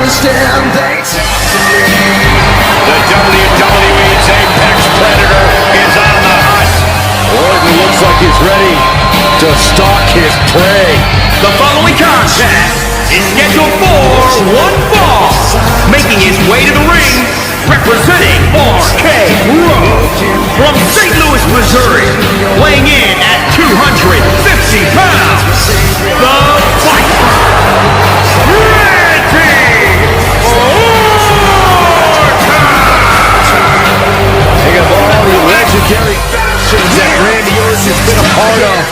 understand, they talk to me. The WWE's Apex Predator is on the hunt. Orton looks like he's ready to stalk his prey. The following contest is scheduled for one fall. Making his way to the ring, representing RK-Bro. From St. Louis, Missouri, weighing in at 250 pounds, the Fighter, Think of all the legendary factions that Randy Orton has been a part of.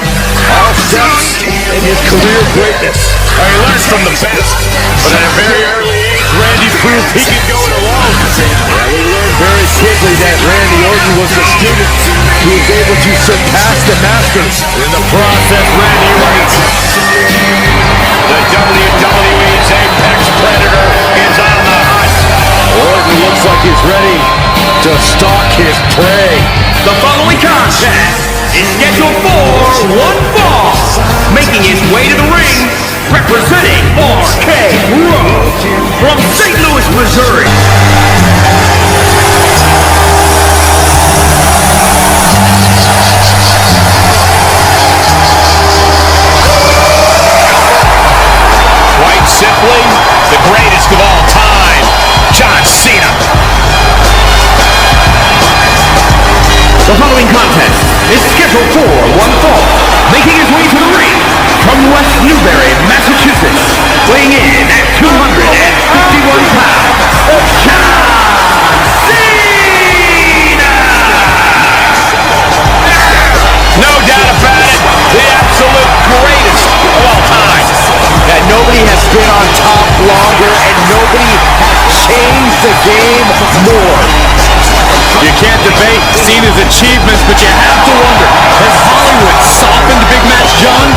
All steps in his career greatness. He learns from the best, but at a very early age, Randy proved he could go it alone. Yeah, we learned very quickly that Randy Orton was a student who was able to surpass the masters. In the process, Randy Orton, the WWE's Apex Predator, is on the hunt. Orton looks like he's ready to stalk his prey. The following contest is scheduled for one fall. Making his way to the ring, representing RK-Bro. From St. Louis, Missouri. Quite simply, the greatest of all time, John Cena. The following contest is scheduled for one fall. Making his way to the ring, from West Newbury, Massachusetts, weighing in at 251 pounds, John Cena! No doubt about it, the absolute greatest of all time. That nobody has been on top longer and nobody has changed the game more. You can't debate Cena's achievements, but you have to wonder, has Hollywood softened Big Match John?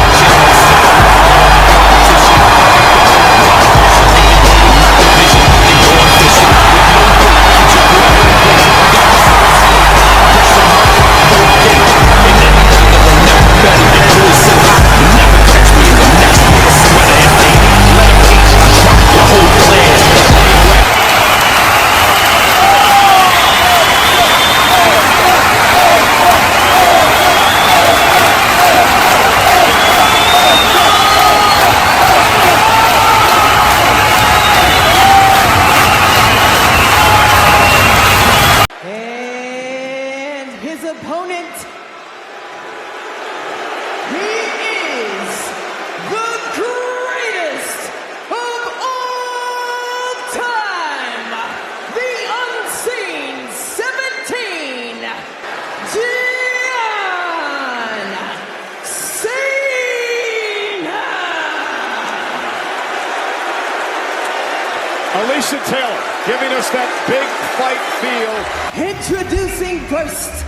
Alicia Taylor giving us that big fight feel. Introducing first,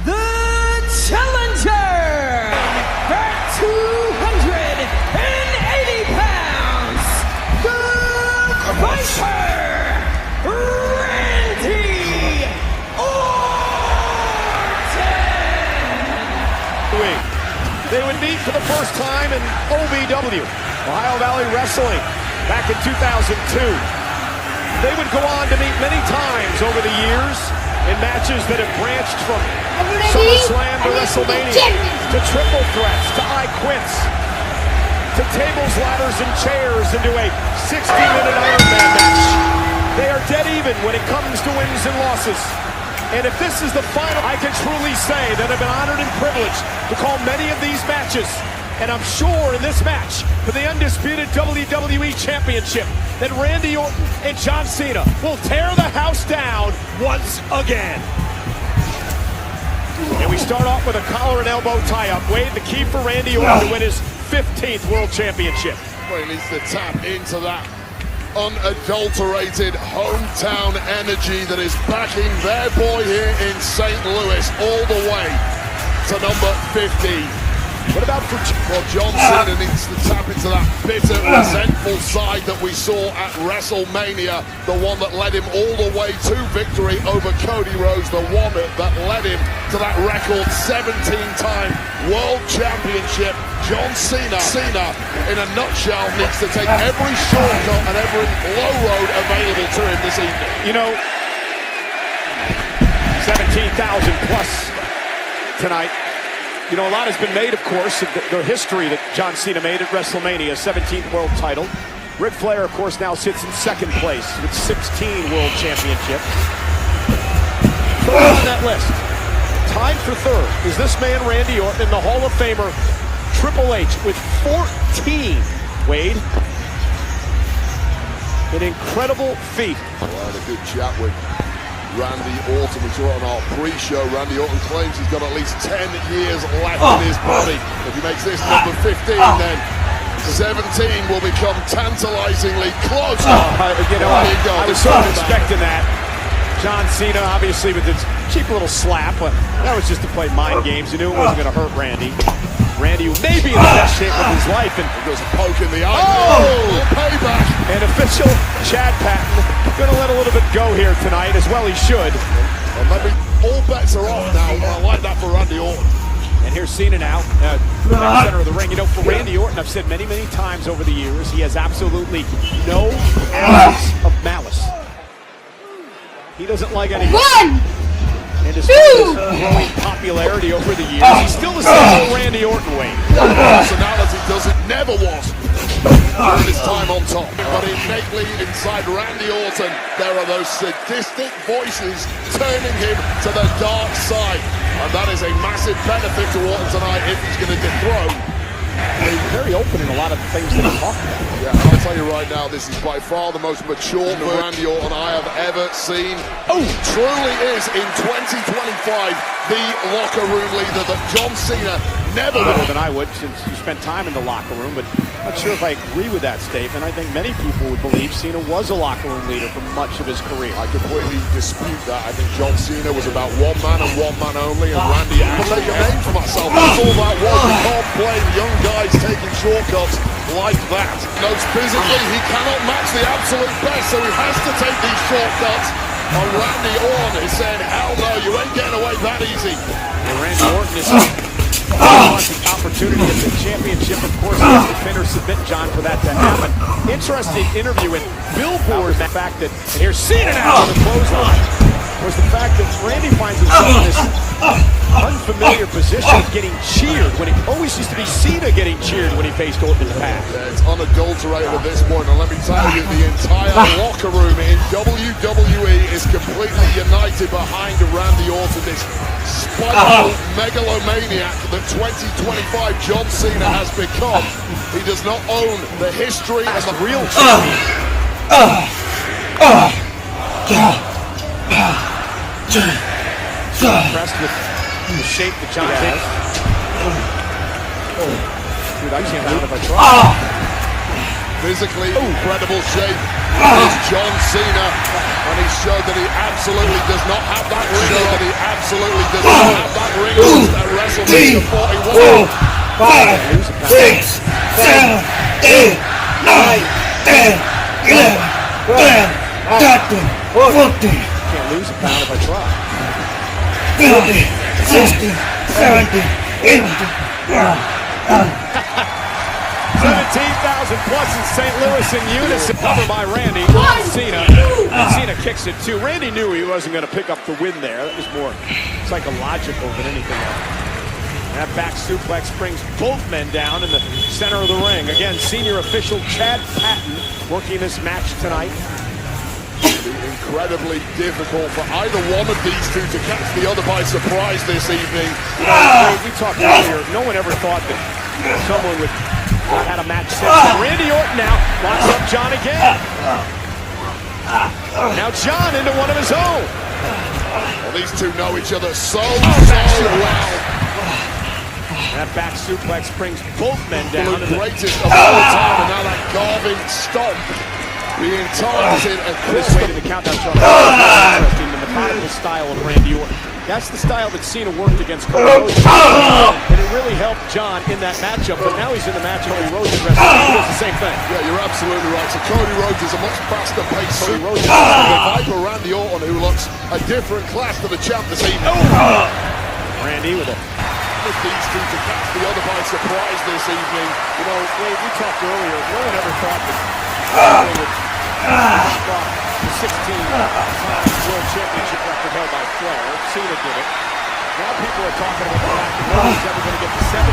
the challenger at 280 pounds, the Fighter, Randy Orton. They would meet for the first time in OVW, Ohio Valley Wrestling, back in 2002. They would go on to meet many times over the years in matches that have branched from SummerSlam to WrestleMania, to triple threats, to I-Quits, to tables, ladders, and chairs, into a 60-minute Iron Man match. They are dead even when it comes to wins and losses. And if this is the final, I can truly say that I've been honored and privileged to call many of these matches. And I'm sure in this match for the Undisputed WWE Championship that Randy Orton and John Cena will tear the house down once again. And we start off with a collar and elbow tie-up. Wade, the key for Randy Orton to win his 15th World Championship. Well, he needs to tap into that unadulterated hometown energy that is backing their boy here in St. Louis all the way to number 50. What about for Well, John Cena needs to tap into that bitter, resentful side that we saw at WrestleMania, the one that led him all the way to victory over Cody Rhodes, the one that led him to that record 17-time World Championship. John Cena, in a nutshell, needs to take every shortcut and every low road available to him this evening. You know, 17,000 plus tonight. You know, a lot has been made, of course, of the history that John Cena made at WrestleMania, 17th world title. Ric Flair, of course, now sits in second place with 16 world championships. Third on that list, tied for third, is this man, Randy Orton, and the Hall of Famer, Triple H, with 14. Wade, an incredible feat. Well, I had a good chat with Randy Orton. We saw it on our pre-show. Randy Orton claims he's got at least 10 years left in his body. If he makes this number 15, then 17 will become tantalizingly close. You know, I was sort of expecting that. John Cena, obviously, with his cheap little slap, but that was just to play mind games. You knew it wasn't going to hurt Randy. Randy, who may be in the best shape of his life, and there's a poke in the eye. Oh, payback! And official Chad Patton going to let a little bit go here tonight, as well he should. And all bets are off now. I like that for Randy Orton. And here's Cena now, in the center of the ring. You know, for Randy Orton, I've said many, many times over the years, he has absolutely no ounce of malice. He doesn't like anyone. And despite his growing popularity over the years, he's still the same old Randy Orton way. Personality never was during his time on top. But innately inside Randy Orton, there are those sadistic voices turning him to the dark side. And that is a massive benefit to Orton tonight if he's going to dethrone. He's very open in a lot of the things that he talked about. Yeah, I'll tell you right now, this is by far the most mature Randy Orton I have ever seen. Oh, truly is in 2025 the locker room leader that John Cena never better than I would, since you spent time in the locker room, but I'm not sure if I agree with that statement. I think many people would believe Cena was a locker room leader for much of his career. I completely dispute that. I think John Cena was about one man and one man only, and Randy, I can make a name for myself. That's all that was. You can't blame young guys taking shortcuts like that. Knows physically he cannot match the absolute best, so he has to take these shortcuts. And Randy Orton is saying, hell no, you ain't getting away that easy. And Randy Orton is wants the opportunity at the championship, of course, he has to pin or submit John for that to happen. Interesting interview with Billboard, the fact that, and here's Cena now on the clothesline, was the fact that Randy finds himself in this unfamiliar position of getting cheered when it always used to be Cena getting cheered when he faced Orton in the past. Yeah, it's unadulterated at this point, and let me tell you, the entire locker room in WWE is completely united behind Randy Orton, this spiteful megalomaniac that 2025 John Cena has become. He does not own the history and the real champion. Impressed with the shape that John has. Dude, I can't believe if I try. Physically incredible shape is John Cena, and he showed that he absolutely does not have that ring. He absolutely does not have that ring at WrestleMania 41. 5, 6, 7, 8, 9, 10, 11, 12, 13, 14. Can't lose a pound if I try. 15, 16, 17, 18. 17,000 plus in St. Louis in unison. Covered by Randy. Cena. Cena kicks it too. Randy knew he wasn't going to pick up the win there. That was more psychological than anything else. That back suplex brings both men down in the center of the ring. Again, senior official Chad Patton working this match tonight. Incredibly difficult for either one of these two to catch the other by surprise this evening. We talked earlier, no one ever thought that someone would not had a match since. Randy Orton now locks up John again. Now John into one of his own. Well, these two know each other so well. That back suplex brings both men down. The greatest of all time, and now that carving stomp. The entire across this way to the countdown. Interesting, the methodical style of Randy Orton. That's the style that Cena worked against Cody Rhodes. And it really helped John in that matchup, but now he's in the matchup with Rhodes and he does the same thing. Yeah, you're absolutely right. So Cody Rhodes is a much faster pace. Cody Rhodes is the Viper Randy Orton, who looks a different class to the champ this evening. Randy with a... These two to catch the other by surprise this evening. You know, Wade, we talked earlier, no one ever thought that Cena would stop the 16-time World Championship record held by Flair. Cena did it. Now people are talking about the fact that nobody's ever going to get to 17.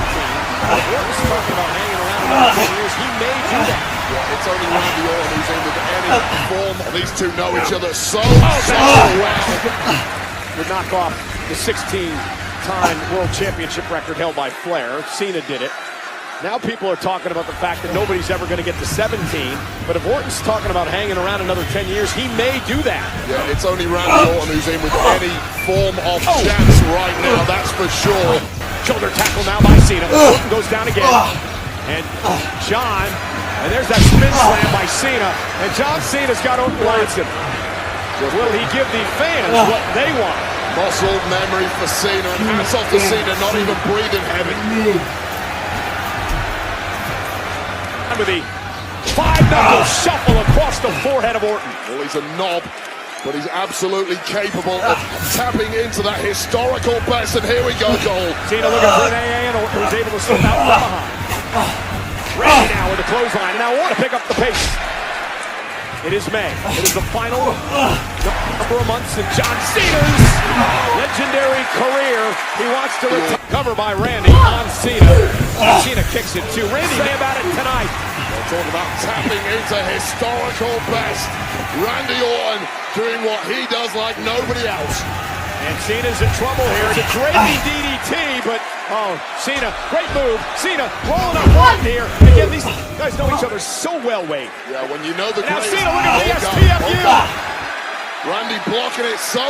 Orton's talking about hanging around another 10 years. He may do that. Yeah, it's only Randy Orton who's in with any form. These two know each other so well. Would knock off the 16-time World Championship record held by Flair. Cena did it. Now people are talking about the fact that nobody's ever going to get to 17, but if Orton's talking about hanging around another 10 years, he may do that. Yeah, it's only Randy Orton who's in with any form of chance right now, that's for sure. Shoulder tackle now by Cena. Orton goes down again. And John, and there's that spin slam by Cena, and John Cena's got Orton Lansing. Will he give the fans what they want? Muscle memory for Cena, and hats off to Cena, not even breathing heavy. With the five-knuckle shuffle across the forehead of Orton. Well, he's a knob, but he's absolutely capable of tapping into that historical best, and here we go, Cole. Cena looking for an AA, and Orton was able to slip out from behind. Randy now with the clothesline, and now Orton to pick up the pace. It is May. It is the final number of months in John Cena's legendary career. He wants to recover by Randy on Cena. Cena kicks it too. Randy, say about it tonight. We're talking about tapping into historical best. Randy Orton doing what he does like nobody else. And Cena's in trouble here. It's a draping DDT, but Cena, great move. Cena rolling up Orton here. Again, these guys know each other so well, Wade. Yeah, when you know the now great... Cena looking for the SPFU. Randy blocking it so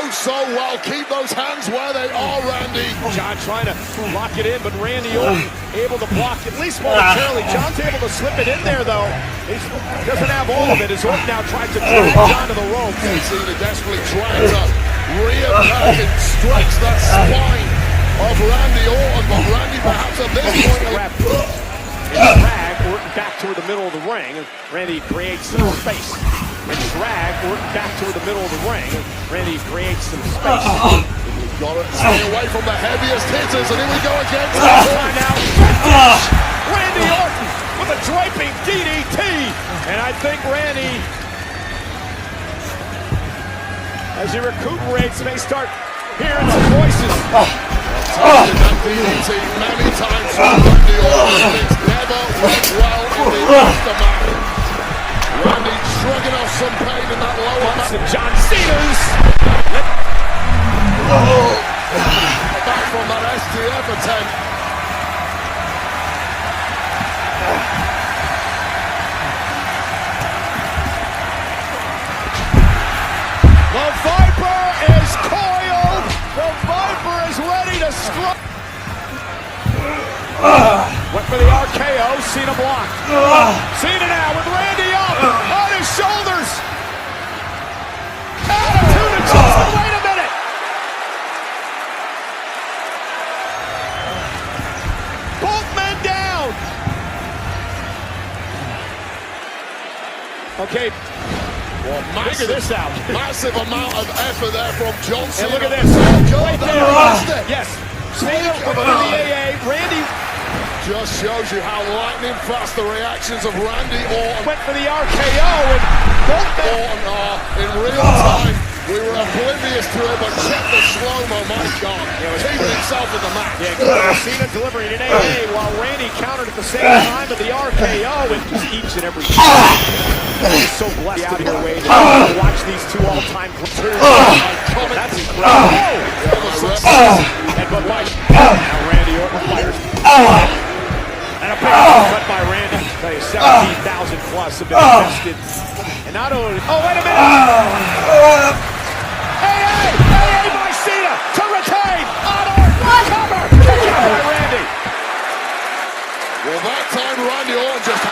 well. Keep those hands where they are, Randy. John trying to lock it in, but Randy Orton able to block at least momentarily. John's able to slip it in there, though. He doesn't have all of it as Orton now tries to drag John to the ropes. Cena desperately trying to rear back and stretch that spine of Randy Orton, but Randy perhaps at this point... Drag Orton back toward the middle of the ring. Randy creates some space. And drag Orton back toward the middle of the ring. Randy creates some space. We've got to stay away from the heaviest hitters, and here we go again. Time now. Randy Orton with a draping DDT. And I think Randy, as he recuperates, may start hearing some voices. That DDT many times from Randy Orton, and it's never went well in the aftermath. Randy shrugging off some pain in that lower back. John Cena's. Back from that STF attempt. The Viper is coiled. The Viper is ready to strike. Went for the RKO. Cena blocked. Cena now with Randy up on his shoulders. Attitude adjustment. Wait a minute. Both men down. Okay. Well, figure this out. Massive amount of effort there from Johnson. And look at this. Right there. Yes. Cena with the AA. Randy. Just shows you how lightning fast the reactions of Randy Orton. Went for the RKO and both Orton are in real time. We were oblivious to it, but check the slow-mo, my God. Keeping himself in the match. Yeah, Cena delivering an AA while Randy countered at the same time with the RKO and just each and every time. He's so blessed out here, Wade. To watch these two all-time players. That's incredible. And but now Randy Orton fires. And a big cut by Randy. Tell you, 17,000 plus have been invested. And not only, wait a minute! AA by Cena to retain on Orton. Cover! Kick out by Randy. Well, that time Randy Orton just...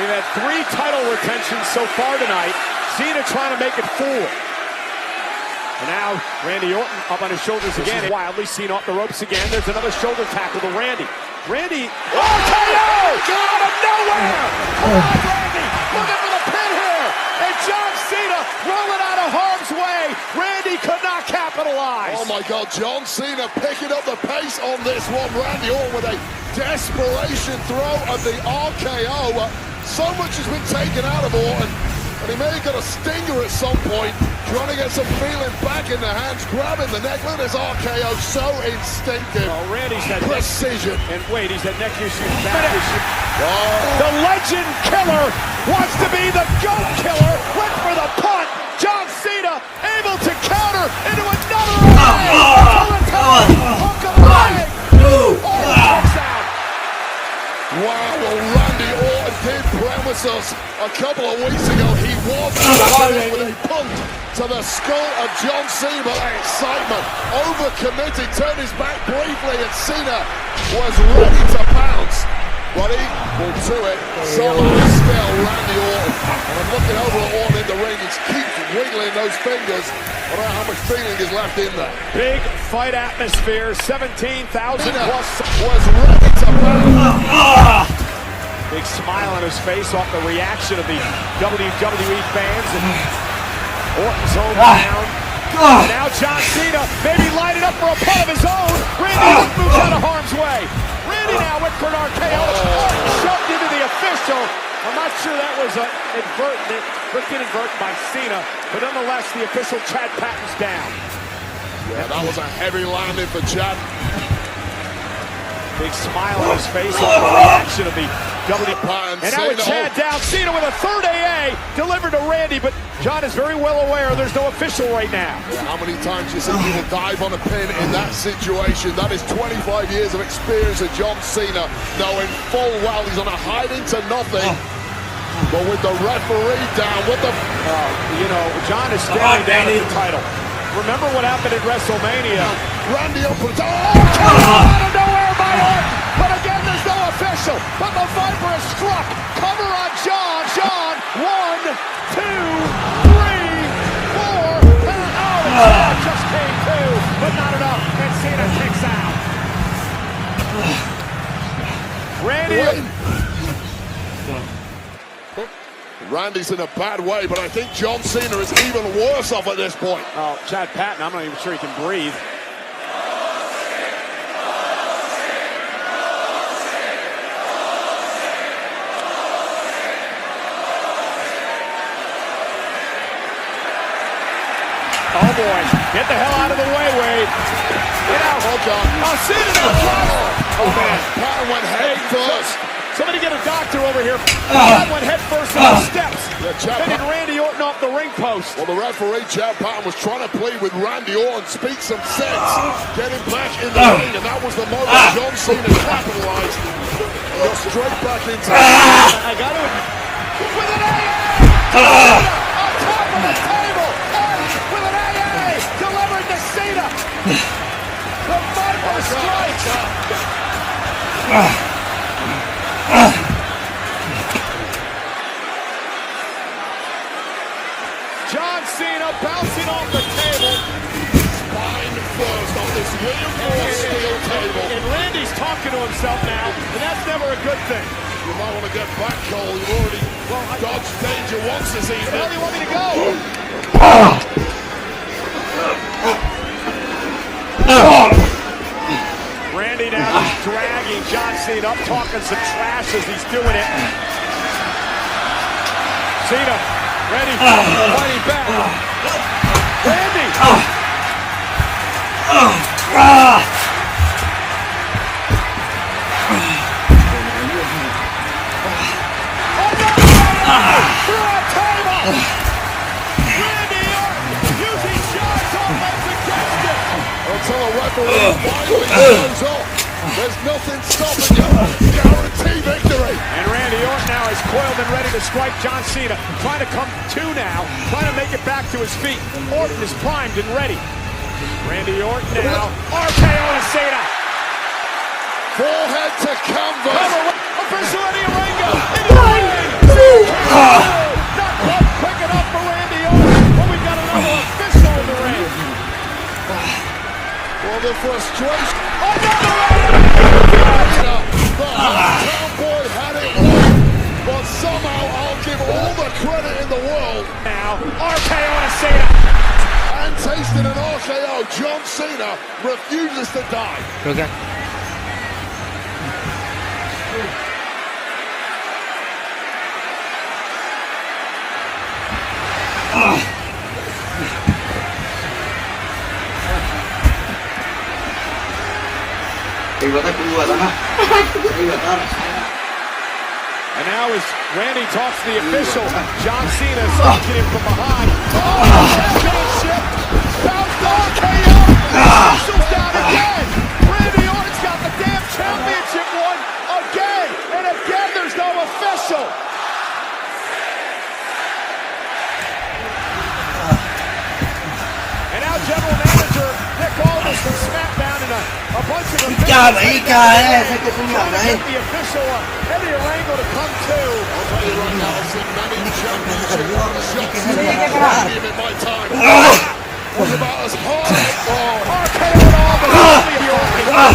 We've had 3 title retentions so far tonight. Cena trying to make it 4. And now Randy Orton up on his shoulders again. Wildly seen off the ropes again. There's another shoulder tackle to Randy. Randy, RKO! Out of nowhere! Come on, Randy! Looking for the pin here! And John Cena rolling out of harm's way. Randy could not capitalize. Oh my God, John Cena picking up the pace on this one. Randy Orton with a desperation throw at the RKO. So much has been taken out of Orton. And he may have got a stinger at some point, trying to get some feeling back in the hands, grabbing the neck. Look at this RKO, so instinctive. Oh, Randy's had precision. And wait, he's had neck issues, back issues. The legend killer wants to be the GOAT killer. Went for the punt. John Cena able to counter into another hook of the leg. Kicks out. Wow, well, Randy Orton did promise us a couple of weeks ago he was with a punt to the skull of John Cena. That excitement, overcommitted, turned his back briefly, and Cena was ready to pounce. But equal to it, solo still Randy Orton. And I'm looking over at Orton in the ring, he keeps wiggling those fingers. I don't know how much feeling is left in there. Big fight atmosphere, 17,000 plus. Was ready to pounce. Big smile on his face off the reaction of the WWE fans. And Orton's hometown. And now John Cena maybe lining up for a punt of his own. Randy Orton moves out of harm's way. Randy now went for an RKO. Orton shoved into the official. I'm not sure that was inadvertent by Cena, but nonetheless, the official Chad Patton's down. Yeah, that was a heavy landing for Chad. Big smile on his face on the reaction of the WWE. And now with Chad down, Cena with a third AA delivered to Randy, but John is very well aware there's no official right now. Yeah, how many times you see people dive on a pin in that situation? That is 25 years of experience of John Cena, knowing full well he's on a hiding to nothing. But with the referee down, what the... John is staring down at the title. Remember what happened at WrestleMania. Randy up for... Out of nowhere by Orton. But again, there's no official. But the Viper is struck. Cover on John. John, 1, 2, 3, 4. Oh, the John just came to, but not enough. And Cena kicks out. Randy's in a bad way, but I think John Cena is even worse off at this point. Oh, Chad Patton, I'm not even sure he can breathe. Oh boy, get the hell out of the way, Wade. Get out. Oh, God. Oh, Cena now. Oh, man. Patton went head first. Somebody get a doctor over here. Patton went head first on the steps. Yeah, Sending Randy Orton off the ring post. Well, the referee, Chad Patton, was trying to plead with Randy Orton, speak some sense, get him back in the ring, and that was the moment John Cena capitalized. Got straight back into it. I got to... With an AA! On top of the table! With an AA! Delivered to Cena! The Viper strikes! John Cena bouncing off the table. Spine first on this reinforced steel table. And Randy's talking to himself now, and that's never a good thing. You might want to get back, Cole. You've already dodged danger once this evening. Where do you want me to go? Randy now is dragging John Cena up, talking some trash as he's doing it. Cena, ready, fighting back. Randy! Through a table! Randy Orton using John's offense against it! Until a referee finally turns off. There's nothing stopping you. Guarantee victory. And Randy Orton now is coiled and ready to strike John Cena. Trying to come to now. Trying to make it back to his feet. Orton is primed and ready. Randy Orton now. RKO to Cena. Forehead to canvas. Official Eddie Orango. Into the ring. Not quite quick enough for Randy frustration. The hometown boy had it won, but somehow I'll give all the credit in the world. Now, RKO to Cena. And tasting an RKO, John Cena refuses to die. And now as Randy talks to the official, John Cena is looking him from behind. Championship! Bounced RKO! Official's down again! Randy Orton's got the damn championship won again! And again there's no official! And now General Manager Nick Aldis from SmackDown and a bunch of officials. Get the official heavier angle to come to. I'll tell you right now, I've seen many championship shots in my time. Was about as hard. RKO and all, but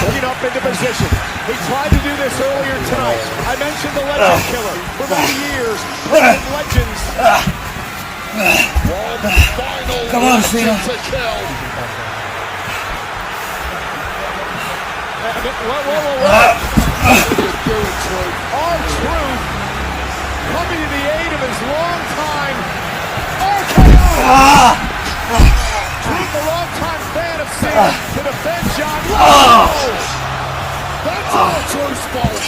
looking up into position. He tried to do this earlier tonight. I mentioned the Legend Killer. For many years, putting legends. One final Come on, Cena. to kill. R-Truth coming to the aid of his longtime RKO. Truth, a longtime fan of Cena, to defend John. That's R-Truth's fault.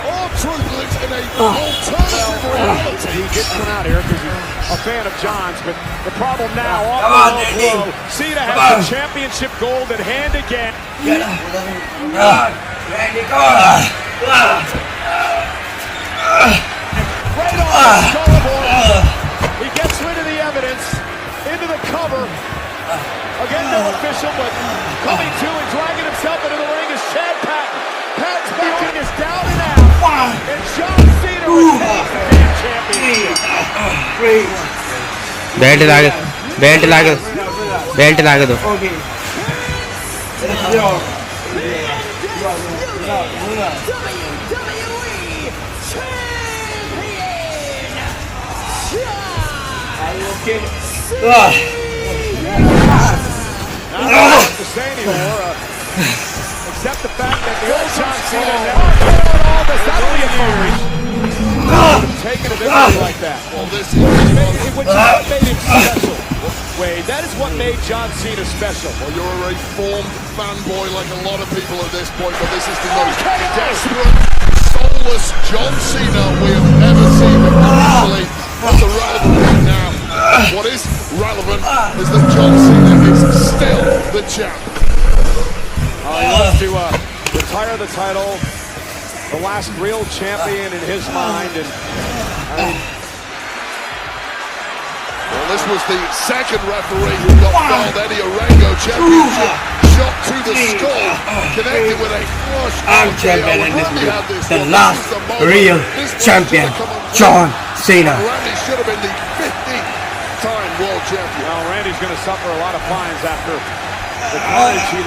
R-Truth lives in a alternative reality. He did come out here because he's a fan of John's, but the problem now, off the low blow, Cena has the championship gold in hand again. Right on the scoreboard. He gets rid of the evidence, into the cover. Again, no official, but coming to and dragging himself into the ring is Chad Patton. Patton's backing is down and out. And John Cena retains the damn championship. Belt लागे दो To say anymore, except the fact that the old John Cena never did all this. That'll be a taking a victory like that. Well, this is Which is what made him special. Wade, that is what made John Cena special. Well, you're a reformed fanboy like a lot of people at this point, but this is the most desperate, soulless John Cena we have ever seen. Actually, that's irrelevant right now. What is relevant is that John Cena is still the champ. He wants to retire the title, the last real champion in his mind, and I mean, well, this was the second referee who got fouled Eddie Orengo championship shot to the skull, connected with a flush. I'm champion Undisputed. The last real champion, John Cena. Randy should have been the 50th-time world champion. well, Randy's going to suffer a lot of fines after the carnage he